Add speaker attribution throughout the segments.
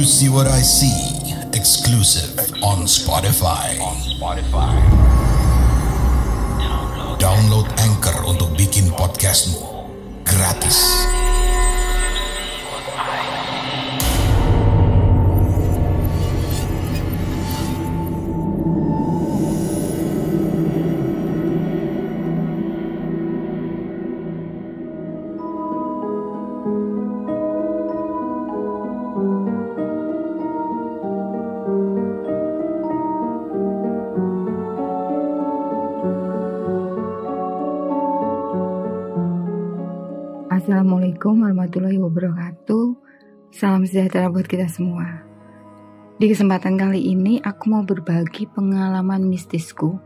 Speaker 1: You See What I See, exclusive on Spotify. Download Anchor untuk bikin podcastmu gratis.
Speaker 2: Assalamualaikum warahmatullahi wabarakatuh. Salam sejahtera buat kita semua. Di kesempatan kali ini aku mau berbagi pengalaman mistisku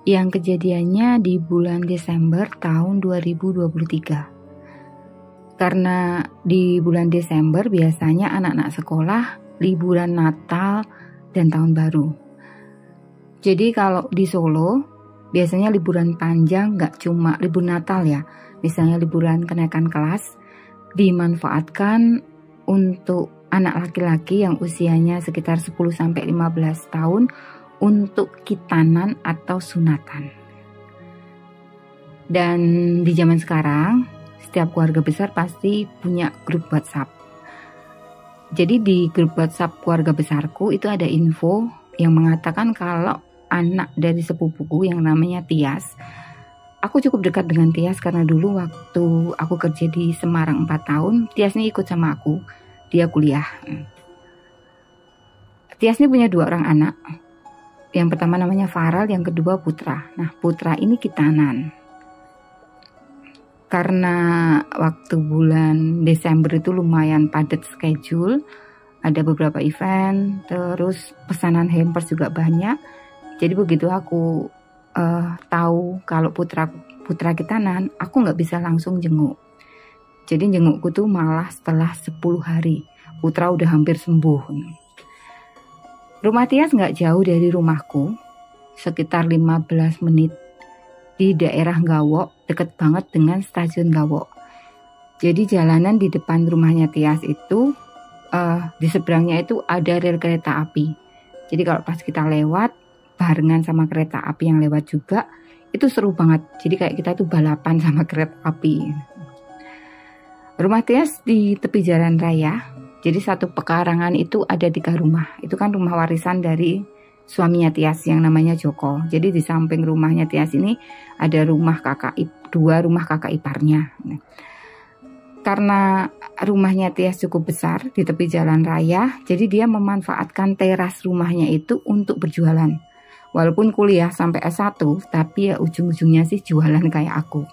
Speaker 2: yang kejadiannya di bulan Desember tahun 2023. Karena di bulan Desember biasanya anak-anak sekolah liburan Natal dan Tahun Baru. Jadi kalau di Solo biasanya liburan panjang, gak cuma libur Natal ya. Misalnya liburan kenaikan kelas dimanfaatkan untuk anak laki-laki yang usianya sekitar 10-15 tahun untuk khitanan atau sunatan. Dan di zaman sekarang setiap keluarga besar pasti punya grup WhatsApp. Jadi di grup WhatsApp keluarga besarku itu ada info yang mengatakan kalau anak dari sepupuku yang namanya Tias. Aku cukup dekat dengan Tias karena dulu waktu aku kerja di Semarang 4 tahun, Tias ini ikut sama aku. Dia kuliah. Tias ini punya 2 orang anak. Yang pertama namanya Farel, yang kedua Putra. Nah, Putra ini khitanan. Karena waktu bulan Desember itu lumayan padat schedule, ada beberapa event, terus pesanan hampers juga banyak. Jadi begitu aku tahu kalau putra khitanan, aku nggak bisa langsung jenguk. Jadi jengukku tuh malah setelah 10 hari. Putra udah hampir sembuh. Rumah Tias nggak jauh dari rumahku, sekitar 15 menit di daerah Gawok, deket banget dengan stasiun Gawok. Jadi jalanan di depan rumahnya Tias itu, di seberangnya itu ada rel kereta api. Jadi kalau pas kita lewat barengan sama kereta api yang lewat juga, itu seru banget. Jadi kayak kita tuh balapan sama kereta api. Rumah Tias di tepi jalan raya. Jadi satu pekarangan itu ada 3 rumah. Itu kan rumah warisan dari suaminya Tias yang namanya Joko. Jadi di samping rumahnya Tias ini ada rumah 2 rumah kakak iparnya. Karena rumahnya Tias cukup besar di tepi jalan raya, jadi dia memanfaatkan teras rumahnya itu untuk berjualan. Walaupun kuliah sampai S1, tapi ya ujung-ujungnya sih jualan kayak aku.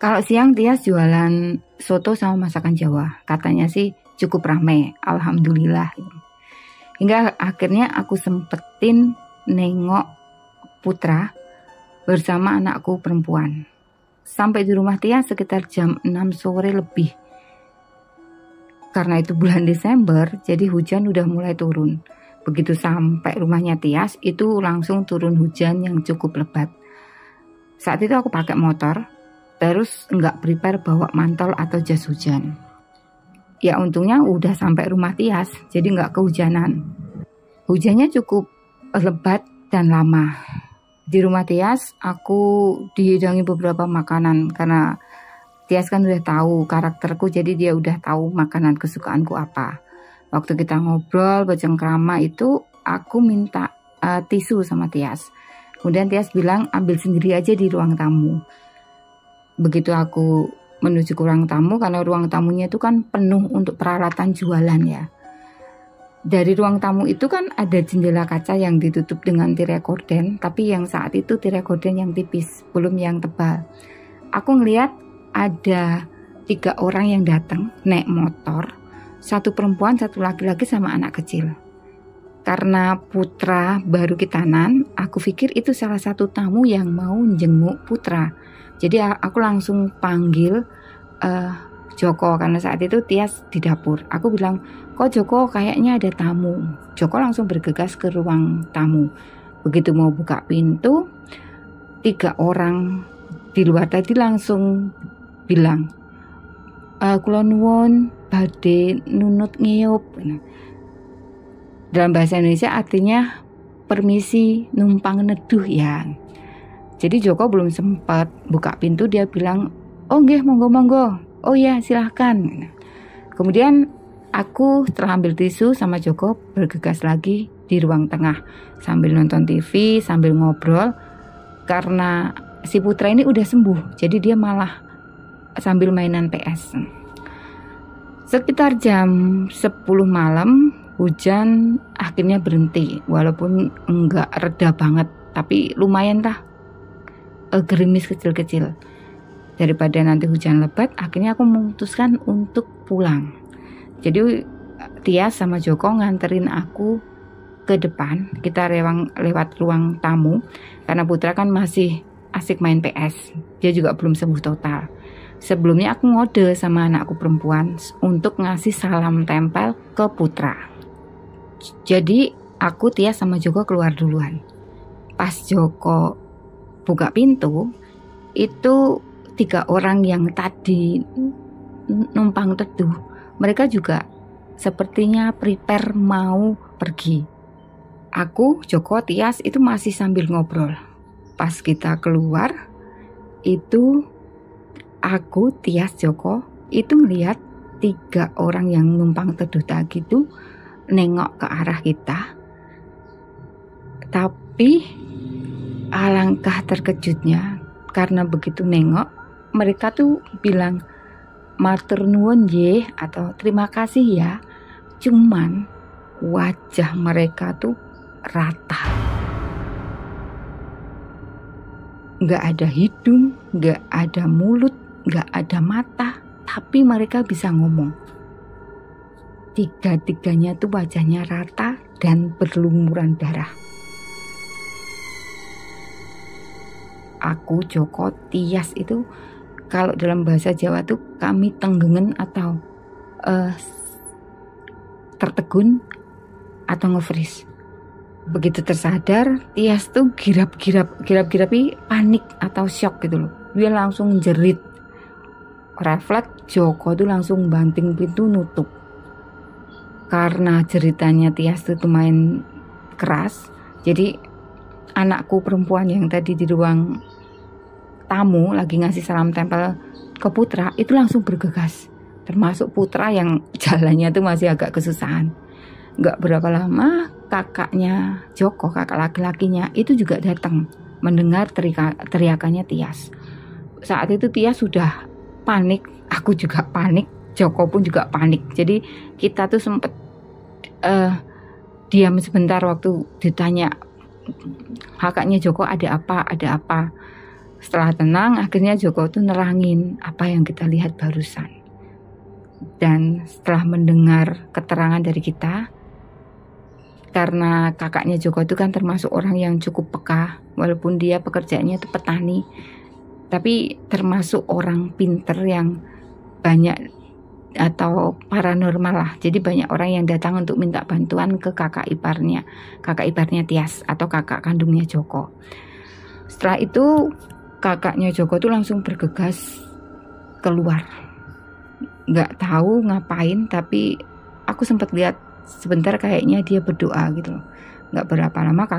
Speaker 2: Kalau siang Tias jualan soto sama masakan Jawa. Katanya sih cukup ramai, alhamdulillah. Hingga akhirnya aku sempetin nengok Putra bersama anakku perempuan. Sampai di rumah Tias sekitar jam 6 sore lebih. Karena itu bulan Desember, jadi hujan udah mulai turun. Begitu sampai rumahnya Tias, itu langsung turun hujan yang cukup lebat. Saat itu aku pakai motor, terus nggak prepare bawa mantel atau jas hujan. Ya untungnya udah sampai rumah Tias, jadi nggak kehujanan. Hujannya cukup lebat dan lama. Di rumah Tias, aku dihidangi beberapa makanan karena Tias kan udah tahu karakterku, jadi dia udah tahu makanan kesukaanku apa. Waktu kita ngobrol bercengkrama itu aku minta tisu sama Tias. Kemudian Tias bilang ambil sendiri aja di ruang tamu. Begitu aku menuju ke ruang tamu, karena ruang tamunya itu kan penuh untuk peralatan jualan ya. Dari ruang tamu itu kan ada jendela kaca yang ditutup dengan tirai gorden, tapi yang saat itu tirai gorden yang tipis, belum yang tebal. Aku ngeliat ada 3 orang yang datang naik motor. 1 perempuan, 1 laki-laki sama anak kecil. Karena Putra baru khitanan, aku pikir itu salah satu tamu yang mau jenguk Putra. Jadi aku langsung panggil Joko, karena saat itu Tias di dapur. Aku bilang, kok Joko kayaknya ada tamu. Joko langsung bergegas ke ruang tamu. Begitu mau buka pintu, 3 orang di luar tadi langsung bilang, kula nuwun badhe nunut ngiyup. Dalam bahasa Indonesia artinya permisi numpang neduh ya. Jadi Joko belum sempat buka pintu, dia bilang, oh nggih monggo-monggo, oh ya silahkan. Kemudian aku setelah ambil tisu sama Joko bergegas lagi di ruang tengah sambil nonton TV, sambil ngobrol. Karena si Putra ini udah sembuh, jadi dia malah sambil mainan PS. Sekitar jam 10 malam hujan akhirnya berhenti, walaupun enggak reda banget, tapi lumayan lah gerimis kecil-kecil. Daripada nanti hujan lebat, akhirnya aku memutuskan untuk pulang. Jadi Tias sama Joko nganterin aku ke depan, kita lewat ruang tamu, karena Putra kan masih asik main PS, dia juga belum sembuh total. Sebelumnya aku ngode sama anakku perempuan untuk ngasih salam tempel ke Putra. Jadi aku, Tias sama Joko keluar duluan. Pas Joko buka pintu, itu 3 orang yang tadi numpang teduh, mereka juga sepertinya prepare mau pergi. Aku, Joko, Tias itu masih sambil ngobrol. Pas kita keluar, itu aku, Tias, Joko itu melihat 3 orang yang numpang teduh tadi itu nengok ke arah kita. Tapi alangkah terkejutnya, karena begitu nengok, mereka tuh bilang matur nuwun nggih atau terima kasih ya. Cuman wajah mereka tuh rata, nggak ada hidung, nggak ada mulut, nggak ada mata, tapi mereka bisa ngomong. 3-tiganya tuh wajahnya rata dan berlumuran darah. Aku, Joko, Tias itu kalau dalam bahasa Jawa tuh kami tenggengen atau tertegun atau nge-freeze. Begitu tersadar, Tias tuh girap-girapi panik atau shock gitu loh. Dia langsung jerit. Refleks Joko tuh langsung banting pintu nutup. Karena ceritanya Tias itu main keras, jadi anakku perempuan yang tadi di ruang tamu lagi ngasih salam tempel ke Putra itu langsung bergegas. Termasuk Putra yang jalannya tuh masih agak kesusahan. Gak berapa lama kakaknya Joko, kakak laki-lakinya itu juga datang mendengar teriakannya Tias. Saat itu Tias sudah panik, aku juga panik, Joko pun juga panik. Jadi kita tuh sempet diam sebentar waktu ditanya kakaknya Joko ada apa. Setelah tenang, akhirnya Joko tuh nerangin apa yang kita lihat barusan. Dan setelah mendengar keterangan dari kita, karena kakaknya Joko itu kan termasuk orang yang cukup peka, walaupun dia pekerjaannya itu petani, tapi termasuk orang pinter yang banyak atau paranormal lah. Jadi banyak orang yang datang untuk minta bantuan ke kakak iparnya Tias atau kakak kandungnya Joko. Setelah itu kakaknya Joko tuh langsung bergegas keluar. Nggak tahu ngapain, tapi aku sempat lihat sebentar kayaknya dia berdoa gitu loh. Nggak berapa lama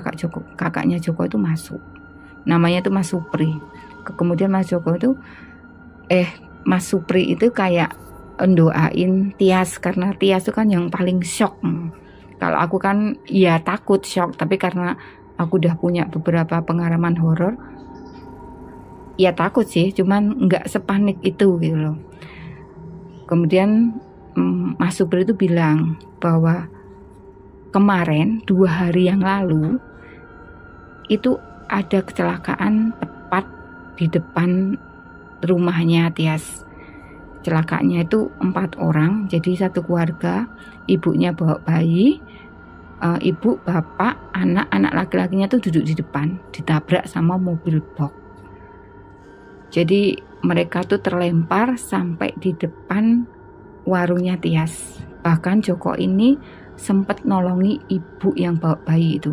Speaker 2: kakaknya Joko itu masuk. Namanya tuh Mas Supri. Kemudian Mas Supri itu kayak doain Tias, karena Tias itu kan yang paling shock. Kalau aku kan ya takut shock, tapi karena aku udah punya beberapa pengalaman horor, ya takut sih, cuman nggak sepanik itu gitu loh. Kemudian Mas Supri itu bilang bahwa kemarin 2 hari yang lalu itu ada kecelakaan tepat di depan rumahnya Tias. Celakanya itu 4 orang, jadi satu keluarga, ibunya bawa bayi, ibu, bapak, anak laki-lakinya tuh duduk di depan, ditabrak sama mobil box. Jadi mereka tuh terlempar sampai di depan warungnya Tias. Bahkan Joko ini sempat nolongi ibu yang bawa bayi itu.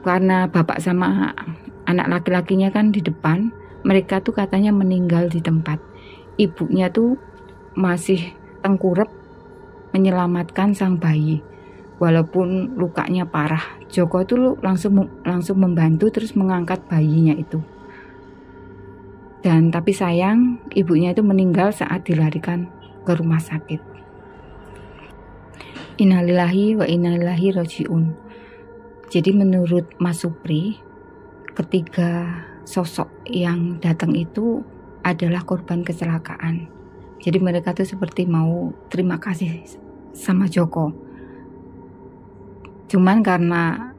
Speaker 2: Karena bapak sama anak laki-lakinya kan di depan, mereka tuh katanya meninggal di tempat. ibunya tuh masih tengkurap menyelamatkan sang bayi. Walaupun lukanya parah, Joko itu langsung membantu terus mengangkat bayinya itu. Dan tapi sayang, ibunya itu meninggal saat dilarikan ke rumah sakit. Innalillahi wa inna ilaihi rajiun. Jadi menurut Mas Supri, ketiga sosok yang datang itu adalah korban kecelakaan. Jadi mereka tuh seperti mau terima kasih sama Joko. Cuman karena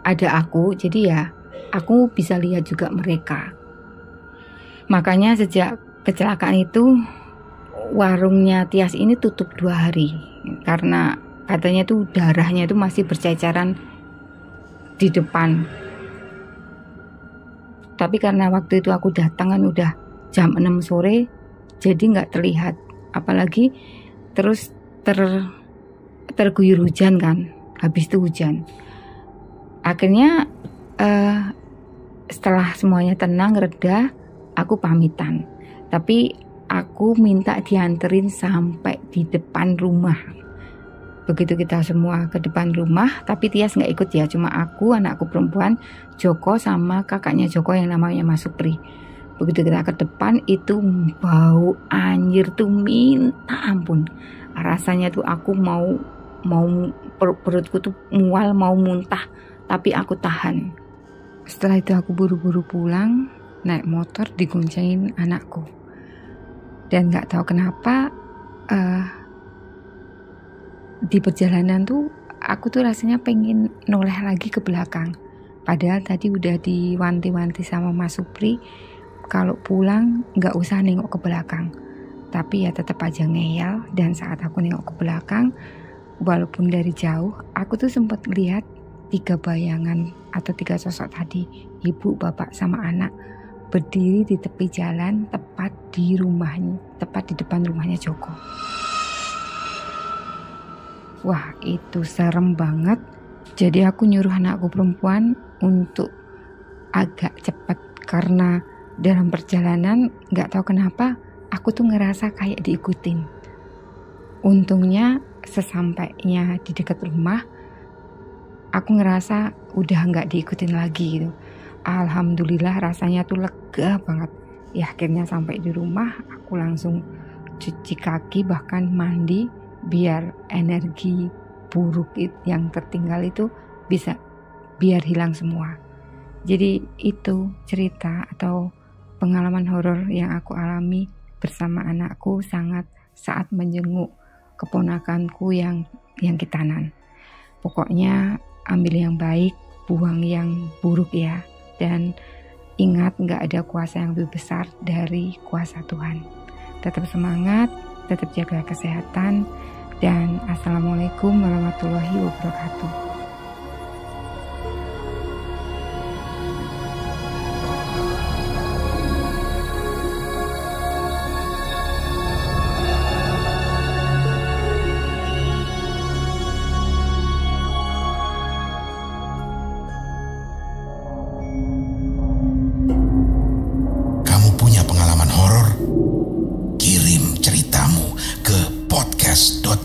Speaker 2: ada aku, jadi ya aku bisa lihat juga mereka. Makanya sejak kecelakaan itu warungnya Tias ini tutup 2 hari. Karena katanya tuh darahnya itu masih berceceran di depan. Tapi karena waktu itu aku datang kan udah jam 6 sore, jadi nggak terlihat. Apalagi terus terguyur hujan kan, habis itu hujan. Akhirnya setelah semuanya tenang reda, aku pamitan. Tapi aku minta dianterin sampai di depan rumah. Begitu kita semua ke depan rumah, tapi Tias nggak ikut ya, cuma aku, anakku perempuan, Joko sama kakaknya Joko yang namanya Mas Supri. Begitu kita ke depan itu bau anjir tuh minta ampun. Rasanya tuh aku mau perutku tuh mual, mau muntah, tapi aku tahan. Setelah itu aku buru-buru pulang, naik motor digoncengin anakku. Dan nggak tahu kenapa di perjalanan tuh aku tuh rasanya pengen noleh lagi ke belakang. Padahal tadi udah diwanti-wanti sama Mas Supri kalau pulang nggak usah nengok ke belakang. Tapi ya tetap aja ngeyel. Dan saat aku nengok ke belakang, walaupun dari jauh, aku tuh sempat lihat 3 bayangan atau 3 sosok tadi, ibu, bapak, sama anak, berdiri di tepi jalan tepat di rumahnya, tepat di depan rumahnya Joko. Wah, itu serem banget. Jadi aku nyuruh anakku perempuan untuk agak cepat karena dalam perjalanan nggak tahu kenapa aku tuh ngerasa kayak diikutin. Untungnya sesampainya di dekat rumah, aku ngerasa udah nggak diikutin lagi gitu. Alhamdulillah rasanya tuh lega banget. Ya akhirnya sampai di rumah, aku langsung cuci kaki bahkan mandi biar energi buruk yang tertinggal itu bisa biar hilang semua. Jadi itu cerita atau pengalaman horor yang aku alami bersama anakku saat menjenguk keponakanku yang kitanan. Pokoknya ambil yang baik, buang yang buruk ya. Dan ingat gak ada kuasa yang lebih besar dari kuasa Tuhan. Tetap semangat, tetap jaga kesehatan, dan assalamualaikum warahmatullahi wabarakatuh.
Speaker 1: Kamu punya pengalaman horor? Kirim ceritamu ke podcast.com